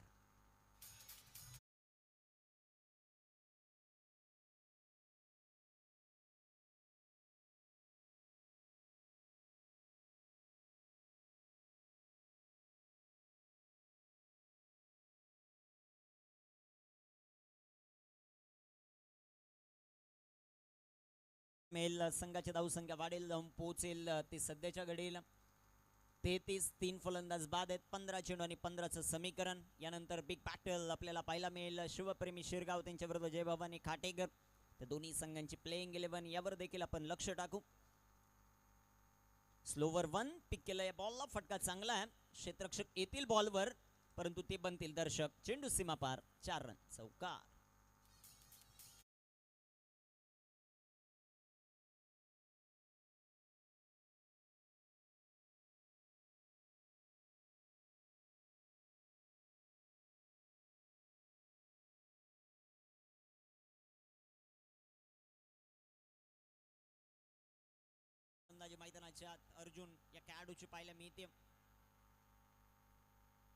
मेल संघाची धावसंख्या वाढेल, जाऊन पोहोचेल ते सध्याच्या घडीला 33. 3 फलंदाज बाद आहेत. 15 चेंडू आणि 15चं समीकरण. यानंतर बिग बॅटल आपल्याला पाहायला मिळेल. शिवप्रेमी शिरगाव त्यांच्या विरुद्ध जयभवानी खाटेकर. त्या दोन्ही संघांची प्लेइंग 11 यावर देखील आपण लक्ष टाकू. स्लोवर 1 पिक केलं या बॉलला. फटका चांगला आहे. क्षेत्ररक्षक येतील बॉलवर परंतु ते बनतील दर्शक. चेंडू सीमा पार. 4 रन. चौकार. मैदानाच्या अर्जुन या खेळाडूची पाहायला मिळते.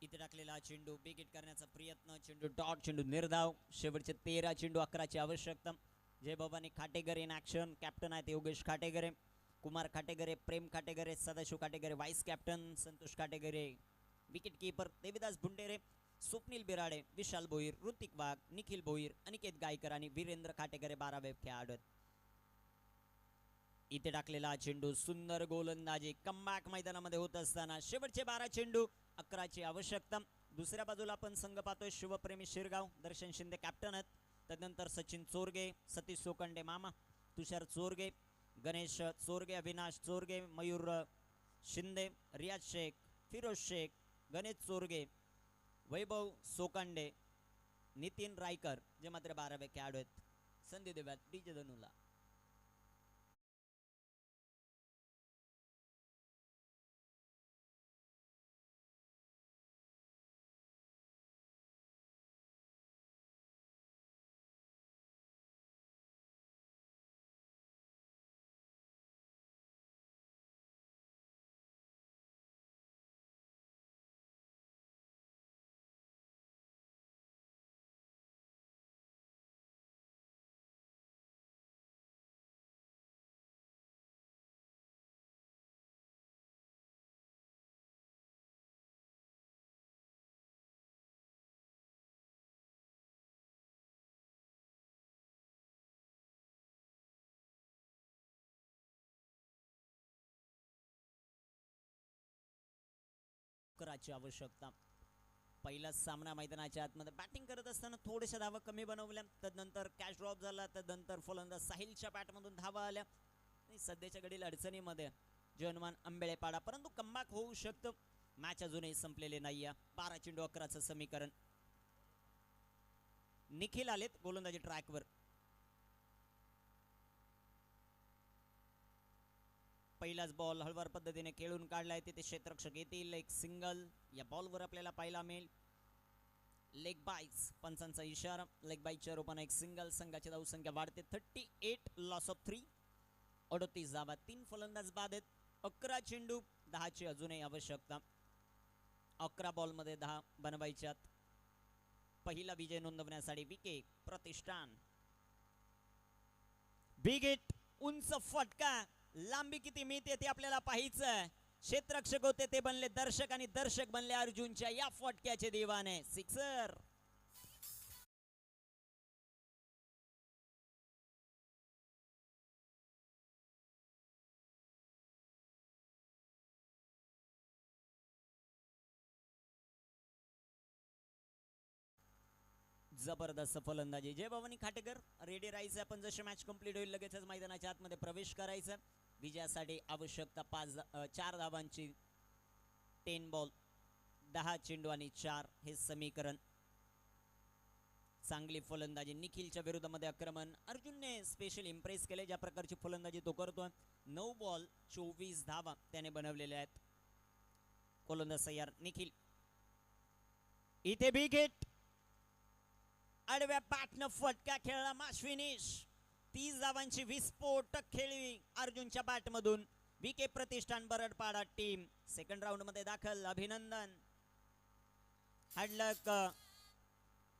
इथे टाकलेला चेंडू बिग हिट करण्याचा प्रयत्न. चेंडू डॉट. चेंडू निर्धाव. शेवटचे 13 चेंडू 11ची आवश्यकता. Jai Bhavani Khatekar in action. Captain आहेत Yogesh Khatekar, Kumar Khatekar, Prem Khatekar, Sadashiv Khatekar vice captain, Santosh Khatekar wicket keeper, Devidas Bhundere, Swapnil Birade, Vishal Bhoir, Hrithik Wagh, Nikhil Bhoir, Aniket Gaykar आणि वीरेंद्र खाटेकर 12 खेळाडू. इथे टाकलेला चेंडू सुंदर गोलंदाजी. कमबॅक मैदानामध्ये होत असताना शेवटचे 12 चेंडू 11ची आवश्यकता. दुसऱ्या बाजूला आपण संघ पाहतोय शिवप्रेमी शिरगाव. दर्शन शिंदे कॅप्टन आहेत. त्यानंतर सचिन चोरगे, सतीश सोकंडे मामा, तुषार चोरगे, गणेश चोरगे, अविनाश चोरगे, मयूर शिंदे, रियाज शेख, फिरोज शेख, गणेश चोरगे, वैभव सोकंडे, नितीन रायकर जे मात्र 12 खेळाडू आहेत. संधी देव्यात डीजे धनुला. कराची आवश्यकता. पहिला सामना मैदानाच्या आतमध्ये बॅटिंग करत असताना थोड्याशा धावा कमी बनवल्या. त्यानंतर कॅच ड्रॉप झाला. त्यानंतर फलंदाज साहिलच्या बॅटमधून धावा आल्या. सध्याच्या घडीला अडचणीमध्ये जय हनुमान आंबेळे पाडा, परंतु कमबॅक होऊ शकतं. मॅच अजूनही संपलेले नाही. 12 चेंडू 11चं समीकरण. निखिल आलेत गोलंदाजी ट्रॅकवर. पहिलाच बॉल हळवार पद्धतीने खेळून काढलाय. तिथे क्षेत्ररक्षक येतील. एक सिंगल या बॉलवर आपल्याला पाहायला मिळेल. लेग बाईज पंचांचा इशारा. लेग बाईजच्या रूपाने एक सिंगल. संघाची धावसंख्या वाढते. 38 लॉस ऑफ 3. 38 धावा. 3 फलंदाज बाद आहेत. 11 चेंडू 10ची अजूनही आवश्यकता. 11 बॉलमध्ये 10 बनवायच्यात. पहिला विजय नोंदवण्यासाठी विके प्रतिष्ठान. Big hit. उंच फटका. लांबी किती मिळते ते आपल्याला पाहायचं. क्षेत्ररक्षक होते ते बनले दर्शक आणि दर्शक बनले अर्जुनच्या या फटक्याचे दिवाने. सिक्सर. जबरदस्त फलंदाजी. जय भवानी खाटेकर रेडी राहायचं. आपण जशी मॅच कंप्लीट होईल लगेचच मैदानाच्या आतमध्ये प्रवेश करायचा. विजयासाठी आवश्यकता 4 धावांची. 10 बॉल 10 चेंडू आणि 4 हे समीकरण. चांगली फलंदाजी. निखिलच्या विरोधामध्ये आक्रमण. अर्जुनने स्पेशल इम्प्रेस केले. ज्या प्रकारची फलंदाजी तो करतोय. 9 बॉल 24 धावा त्याने बनवलेल्या आहेत. गोलंदाज तयार निखिल. इथे बिग हिट. आडव्या बॅटनं फटका खेळला. Match finish. 30 धावांची विस्फोटक खेळी अर्जुनच्या बॅटमधून. VK Pratishthan Baradpada team second round मध्ये दाखल. अभिनंदन. हार्डलक.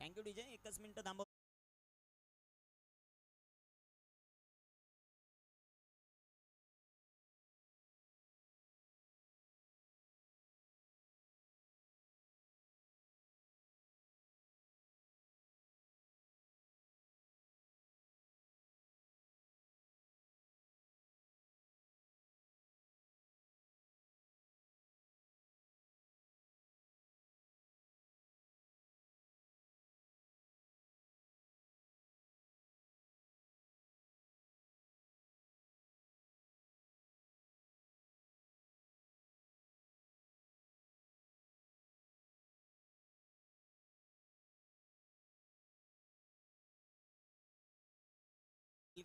Thank you DJ. एकच मिनिट थांबव.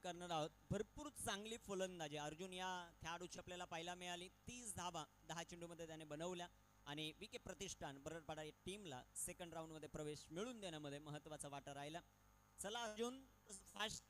करणार आहोत. भरपूर चांगली फलंदाजी अर्जुन या खेळाडूची आपल्याला पाहायला मिळाली. 30 धावा 10 चेंडूमध्ये त्याने बनवल्या आणि विके प्रतिष्ठान बरडपाडा टीमला सेकंड राऊंड मध्ये प्रवेश मिळवून देण्यामध्ये महत्त्वाचा वाटा राहिला. चला अर्जुन फास्ट